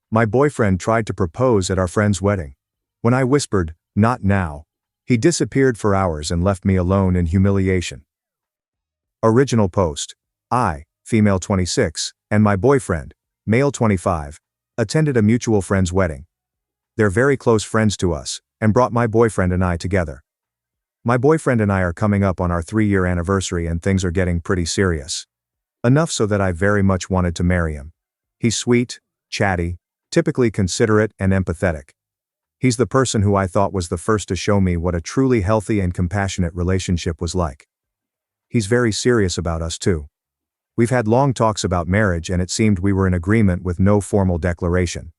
My boyfriend tried to propose at our friend's wedding. When I whispered, "Not now," he disappeared for hours and left me alone in humiliation. Original post. I, female 26, and my boyfriend, male 25, attended a mutual friend's wedding. They're very close friends to us, and brought my boyfriend and I together. My boyfriend and I are coming up on our 3-year anniversary and things are getting pretty serious. Enough so that I very much wanted to marry him. He's sweet, chatty, typically considerate and empathetic. He's the person who I thought was the first to show me what a truly healthy and compassionate relationship was like. He's very serious about us too. We've had long talks about marriage and it seemed we were in agreement with no formal declaration.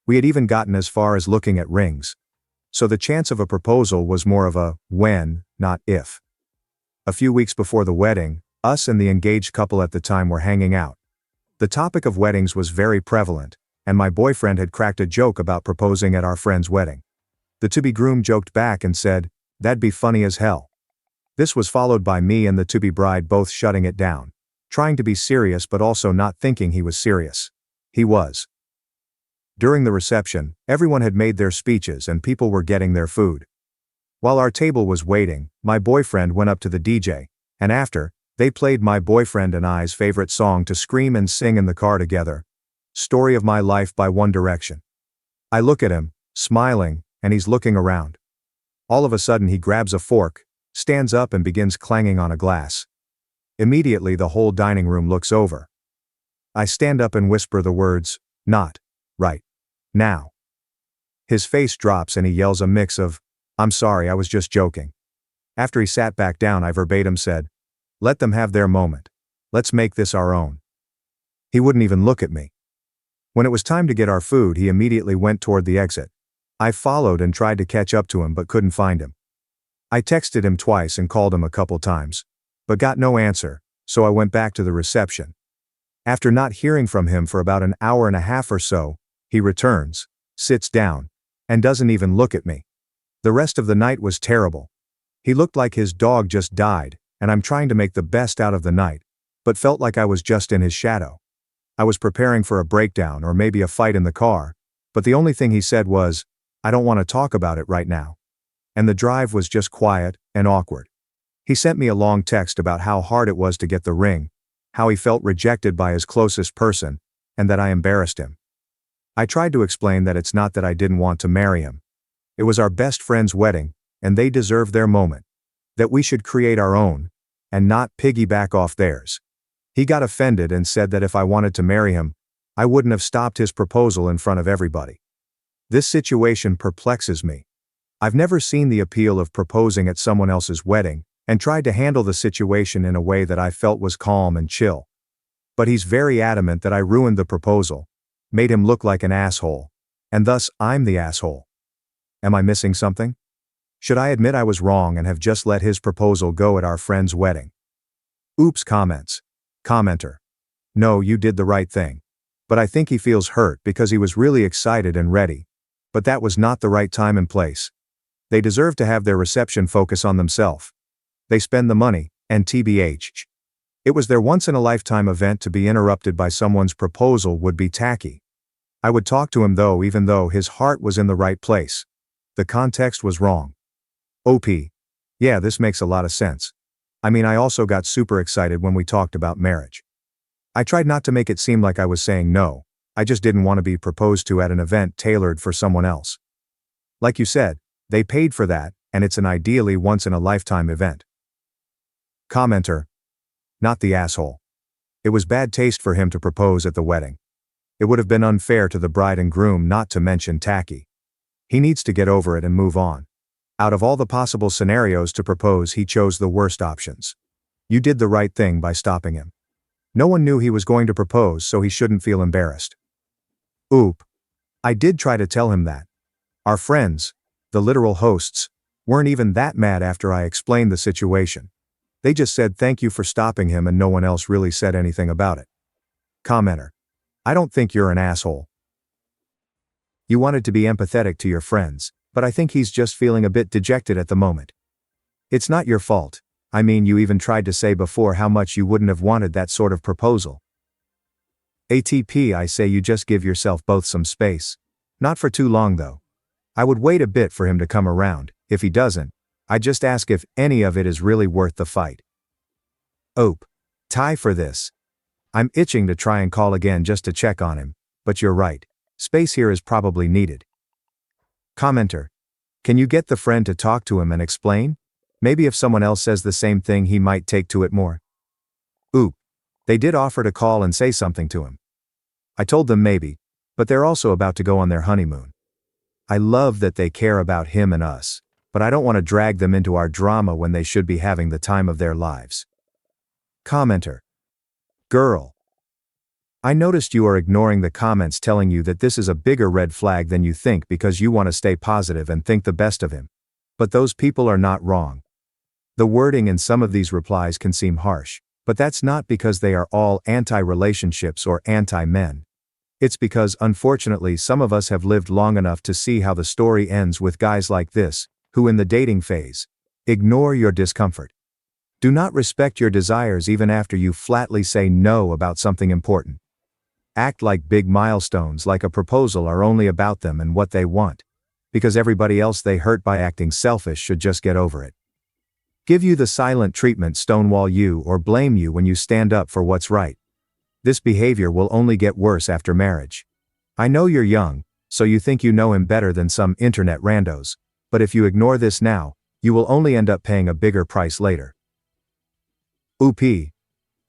We had even gotten as far as looking at rings. So the chance of a proposal was more of a when, not if. A few weeks before the wedding, us and the engaged couple at the time were hanging out. The topic of weddings was very prevalent, and my boyfriend had cracked a joke about proposing at our friend's wedding. The to-be groom joked back and said, "That'd be funny as hell." This was followed by me and the to-be bride both shutting it down, trying to be serious but also not thinking he was serious. He was. During the reception, everyone had made their speeches and people were getting their food. While our table was waiting, my boyfriend went up to the DJ, and after, they played my boyfriend and I's favorite song to scream and sing in the car together, "Story of My Life" by One Direction. I look at him, smiling, and he's looking around. All of a sudden he grabs a fork, stands up and begins clanging on a glass. Immediately the whole dining room looks over. I stand up and whisper the words, "Not right now." His face drops and he yells a mix of, "I'm sorry, I was just joking." After he sat back down, I verbatim said, "Let them have their moment. Let's make this our own." He wouldn't even look at me. When it was time to get our food, he immediately went toward the exit. I followed and tried to catch up to him but couldn't find him. I texted him twice and called him a couple times, but got no answer, so I went back to the reception. After not hearing from him for about an hour and a half or so, he returns, sits down, and doesn't even look at me. The rest of the night was terrible. He looked like his dog just died, and I'm trying to make the best out of the night, but felt like I was just in his shadow. I was preparing for a breakdown or maybe a fight in the car, but the only thing he said was, "I don't want to talk about it right now." And the drive was just quiet and awkward. He sent me a long text about how hard it was to get the ring, how he felt rejected by his closest person, and that I embarrassed him. I tried to explain that it's not that I didn't want to marry him. It was our best friend's wedding, and they deserved their moment. That we should create our own, and not piggyback off theirs. He got offended and said that if I wanted to marry him, I wouldn't have stopped his proposal in front of everybody. This situation perplexes me. I've never seen the appeal of proposing at someone else's wedding, and tried to handle the situation in a way that I felt was calm and chill. But he's very adamant that I ruined the proposal, made him look like an asshole, and thus I'm the asshole. Am I missing something? Should I admit I was wrong and have just let his proposal go at our friend's wedding? Oops comments. Commenter. No, you did the right thing. But I think he feels hurt because he was really excited and ready. But that was not the right time and place. They deserve to have their reception focus on themselves. They spend the money, and TBH. It was their once-in-a-lifetime event. To be interrupted by someone's proposal would be tacky. I would talk to him though, even though his heart was in the right place. The context was wrong. OP. Yeah, this makes a lot of sense. I mean, I also got super excited when we talked about marriage. I tried not to make it seem like I was saying no, I just didn't want to be proposed to at an event tailored for someone else. Like you said, they paid for that, and it's an ideally once-in-a-lifetime event. Commenter. Not the asshole. It was bad taste for him to propose at the wedding. It would have been unfair to the bride and groom, not to mention tacky. He needs to get over it and move on. Out of all the possible scenarios to propose, he chose the worst options. You did the right thing by stopping him. No one knew he was going to propose, so he shouldn't feel embarrassed. Oop. I did try to tell him that. Our friends, the literal hosts, weren't even that mad after I explained the situation. They just said thank you for stopping him and no one else really said anything about it. Commenter. I don't think you're an asshole. You wanted to be empathetic to your friends, but I think he's just feeling a bit dejected at the moment. It's not your fault. I mean, you even tried to say before how much you wouldn't have wanted that sort of proposal. ATP, I say you just give yourself both some space. Not for too long though. I would wait a bit for him to come around. If he doesn't, I just ask if any of it is really worth the fight. Oop. Tie for this. I'm itching to try and call again just to check on him, but you're right. Space here is probably needed. Commenter. Can you get the friend to talk to him and explain? Maybe if someone else says the same thing he might take to it more. Oop. They did offer to call and say something to him. I told them maybe, but they're also about to go on their honeymoon. I love that they care about him and us, but I don't want to drag them into our drama when they should be having the time of their lives. Commenter. Girl. I noticed you are ignoring the comments telling you that this is a bigger red flag than you think because you want to stay positive and think the best of him. But those people are not wrong. The wording in some of these replies can seem harsh, but that's not because they are all anti-relationships or anti-men. It's because, unfortunately, some of us have lived long enough to see how the story ends with guys like this, who in the dating phase, ignore your discomfort. Do not respect your desires even after you flatly say no about something important. Act like big milestones like a proposal are only about them and what they want, because everybody else they hurt by acting selfish should just get over it. Give you the silent treatment, stonewall you, or blame you when you stand up for what's right. This behavior will only get worse after marriage. I know you're young, so you think you know him better than some internet randos, but if you ignore this now, you will only end up paying a bigger price later. Oop.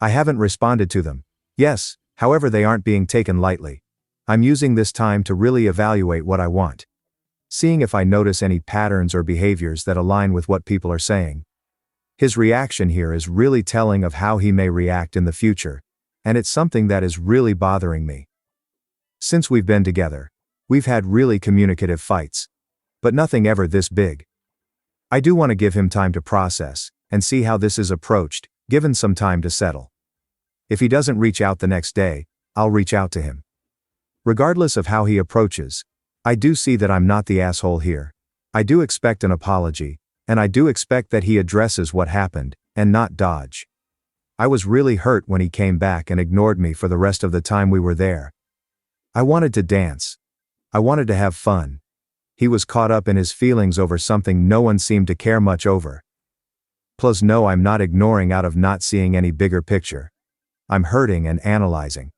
I haven't responded to them. Yes, however they aren't being taken lightly. I'm using this time to really evaluate what I want. Seeing if I notice any patterns or behaviors that align with what people are saying. His reaction here is really telling of how he may react in the future, and it's something that is really bothering me. Since we've been together, we've had really communicative fights, but nothing ever this big. I do want to give him time to process and see how this is approached, given some time to settle. If he doesn't reach out the next day, I'll reach out to him. Regardless of how he approaches, I do see that I'm not the asshole here. I do expect an apology, and I do expect that he addresses what happened, and not dodge. I was really hurt when he came back and ignored me for the rest of the time we were there. I wanted to dance. I wanted to have fun. He was caught up in his feelings over something no one seemed to care much over. Plus no, I'm not ignoring out of not seeing any bigger picture. I'm hurting and analyzing.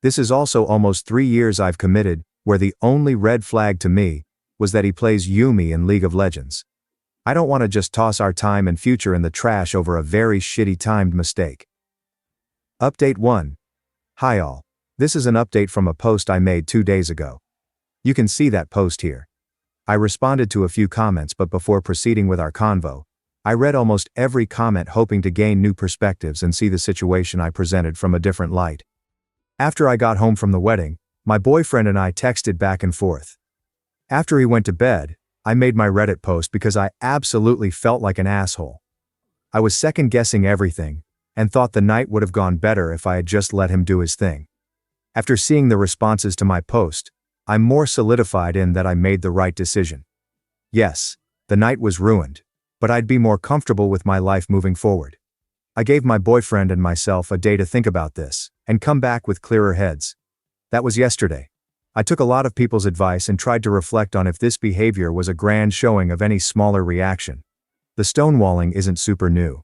This is also almost 3 years I've committed, where the only red flag to me was that he plays Yumi in League of Legends. I don't want to just toss our time and future in the trash over a very shitty timed mistake. Update 1. Hi all. This is an update from a post I made 2 days ago. You can see that post here. I responded to a few comments, but before proceeding with our convo, I read almost every comment hoping to gain new perspectives and see the situation I presented from a different light. After I got home from the wedding, my boyfriend and I texted back and forth. After he went to bed, I made my Reddit post because I absolutely felt like an asshole. I was second-guessing everything, and thought the night would have gone better if I had just let him do his thing. After seeing the responses to my post, I'm more solidified in that I made the right decision. Yes, the night was ruined, but I'd be more comfortable with my life moving forward. I gave my boyfriend and myself a day to think about this, and come back with clearer heads. That was yesterday. I took a lot of people's advice and tried to reflect on if this behavior was a grand showing of any smaller reaction. The stonewalling isn't super new.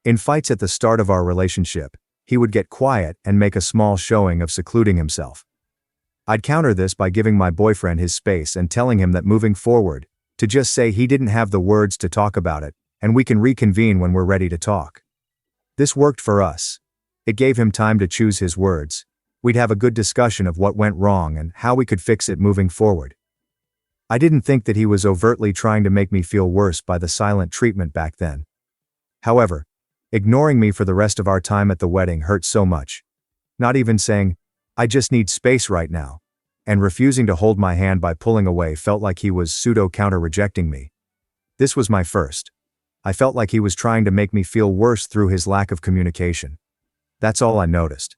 In fights at the start of our relationship, he would get quiet and make a small showing of secluding himself. I'd counter this by giving my boyfriend his space and telling him that moving forward, to just say he didn't have the words to talk about it, and we can reconvene when we're ready to talk. This worked for us. It gave him time to choose his words. We'd have a good discussion of what went wrong and how we could fix it moving forward. I didn't think that he was overtly trying to make me feel worse by the silent treatment back then. However, ignoring me for the rest of our time at the wedding hurt so much. Not even saying, "I just need space right now," and refusing to hold my hand by pulling away felt like he was pseudo-counter-rejecting me. This was my first. I felt like he was trying to make me feel worse through his lack of communication. That's all I noticed.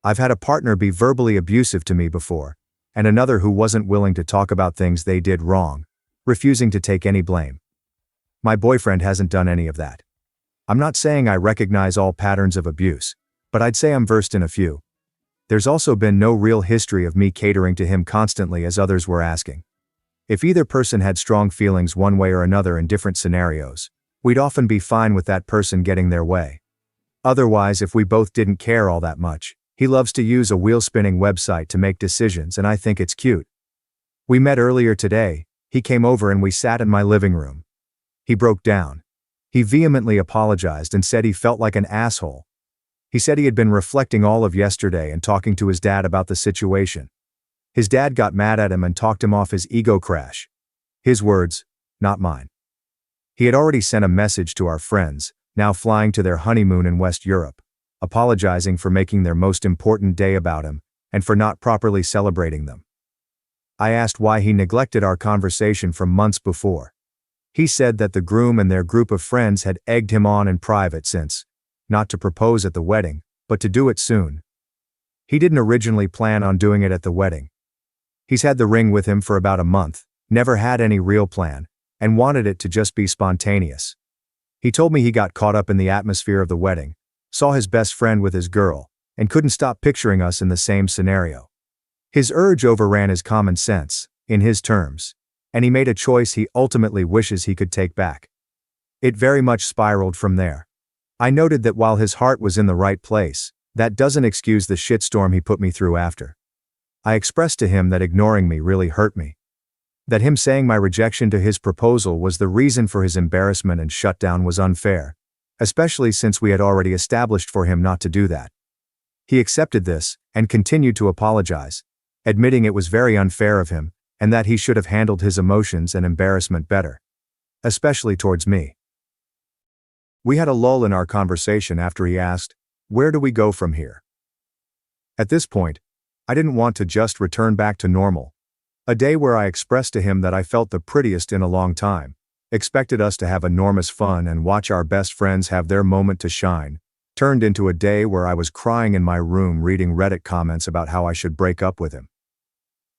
I've had a partner be verbally abusive to me before, and another who wasn't willing to talk about things they did wrong, refusing to take any blame. My boyfriend hasn't done any of that. I'm not saying I recognize all patterns of abuse, but I'd say I'm versed in a few. There's also been no real history of me catering to him constantly as others were asking. If either person had strong feelings one way or another in different scenarios, we'd often be fine with that person getting their way. Otherwise, if we both didn't care all that much, he loves to use a wheel-spinning website to make decisions and I think it's cute. We met earlier today, he came over and we sat in my living room. He broke down. He vehemently apologized and said he felt like an asshole. He said he had been reflecting all of yesterday and talking to his dad about the situation. His dad got mad at him and talked him off his ego crash. His words, not mine. He had already sent a message to our friends, now flying to their honeymoon in West Europe, apologizing for making their most important day about him, and for not properly celebrating them. I asked why he neglected our conversation from months before. He said that the groom and their group of friends had egged him on in private since, not to propose at the wedding, but to do it soon. He didn't originally plan on doing it at the wedding. He's had the ring with him for about a month, never had any real plan, and wanted it to just be spontaneous. He told me he got caught up in the atmosphere of the wedding, saw his best friend with his girl, and couldn't stop picturing us in the same scenario. His urge overran his common sense, in his terms, and he made a choice he ultimately wishes he could take back. It very much spiraled from there. I noted that while his heart was in the right place, that doesn't excuse the shitstorm he put me through after. I expressed to him that ignoring me really hurt me. That him saying my rejection to his proposal was the reason for his embarrassment and shutdown was unfair, especially since we had already established for him not to do that. He accepted this, and continued to apologize, admitting it was very unfair of him, and that he should have handled his emotions and embarrassment better. Especially towards me. We had a lull in our conversation after he asked, "Where do we go from here?" At this point, I didn't want to just return back to normal. A day where I expressed to him that I felt the prettiest in a long time, expected us to have enormous fun and watch our best friends have their moment to shine, turned into a day where I was crying in my room reading Reddit comments about how I should break up with him.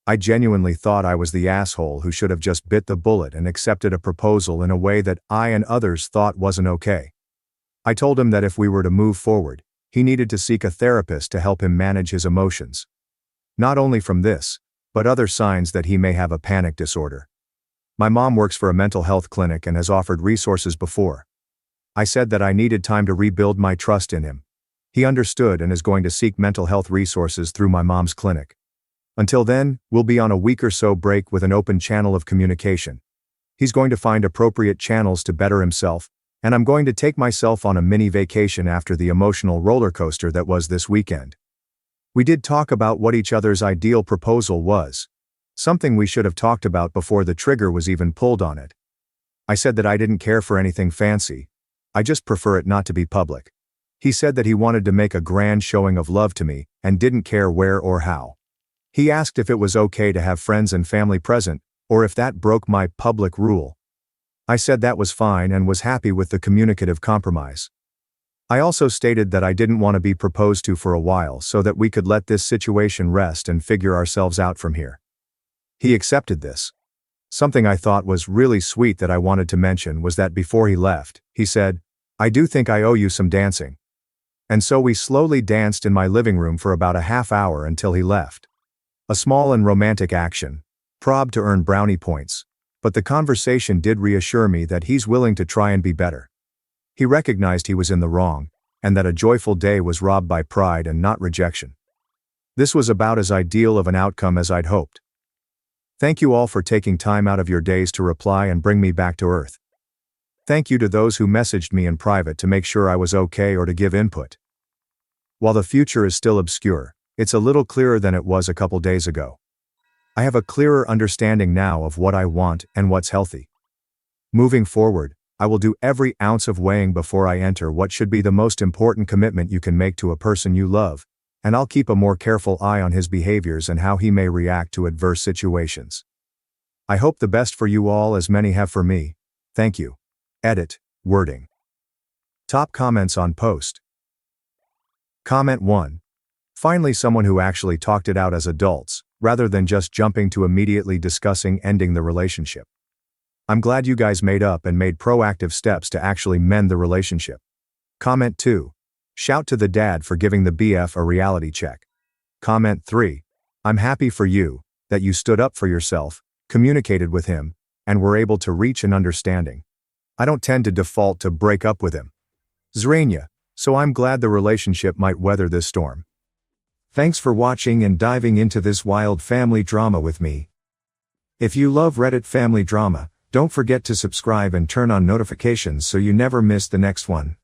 I genuinely thought I was the asshole who should have just bit the bullet and accepted a proposal in a way that I and others thought wasn't okay. I told him that if we were to move forward, he needed to seek a therapist to help him manage his emotions. Not only from this, but other signs that he may have a panic disorder. My mom works for a mental health clinic and has offered resources before. I said that I needed time to rebuild my trust in him. He understood and is going to seek mental health resources through my mom's clinic. Until then, we'll be on a week or so break with an open channel of communication. He's going to find appropriate channels to better himself, and I'm going to take myself on a mini vacation after the emotional roller coaster that was this weekend. We did talk about what each other's ideal proposal was, something we should have talked about before the trigger was even pulled on it. I said that I didn't care for anything fancy, I just prefer it not to be public. He said that he wanted to make a grand showing of love to me and didn't care where or how. He asked if it was okay to have friends and family present, or if that broke my public rule. I said that was fine and was happy with the communicative compromise. I also stated that I didn't want to be proposed to for a while so that we could let this situation rest and figure ourselves out from here. He accepted this. Something I thought was really sweet that I wanted to mention was that before he left, he said, "I do think I owe you some dancing." And so we slowly danced in my living room for about a half hour until he left. A small and romantic action, prob to earn brownie points, but the conversation did reassure me that he's willing to try and be better. He recognized he was in the wrong, and that a joyful day was robbed by pride and not rejection. This was about as ideal of an outcome as I'd hoped. Thank you all for taking time out of your days to reply and bring me back to earth. Thank you to those who messaged me in private to make sure I was okay or to give input. While the future is still obscure, it's a little clearer than it was a couple days ago. I have a clearer understanding now of what I want and what's healthy. Moving forward, I will do every ounce of weighing before I enter what should be the most important commitment you can make to a person you love, and I'll keep a more careful eye on his behaviors and how he may react to adverse situations. I hope the best for you all as many have for me. Thank you. Edit, wording. Top comments on post. Comment 1. Finally someone who actually talked it out as adults, rather than just jumping to immediately discussing ending the relationship. I'm glad you guys made up and made proactive steps to actually mend the relationship. Comment 2. Shout to the dad for giving the BF a reality check. Comment 3. I'm happy for you, that you stood up for yourself, communicated with him, and were able to reach an understanding. I don't tend to default to break up with him. Zrania, so I'm glad the relationship might weather this storm. Thanks for watching and diving into this wild family drama with me. If you love Reddit family drama, don't forget to subscribe and turn on notifications so you never miss the next one.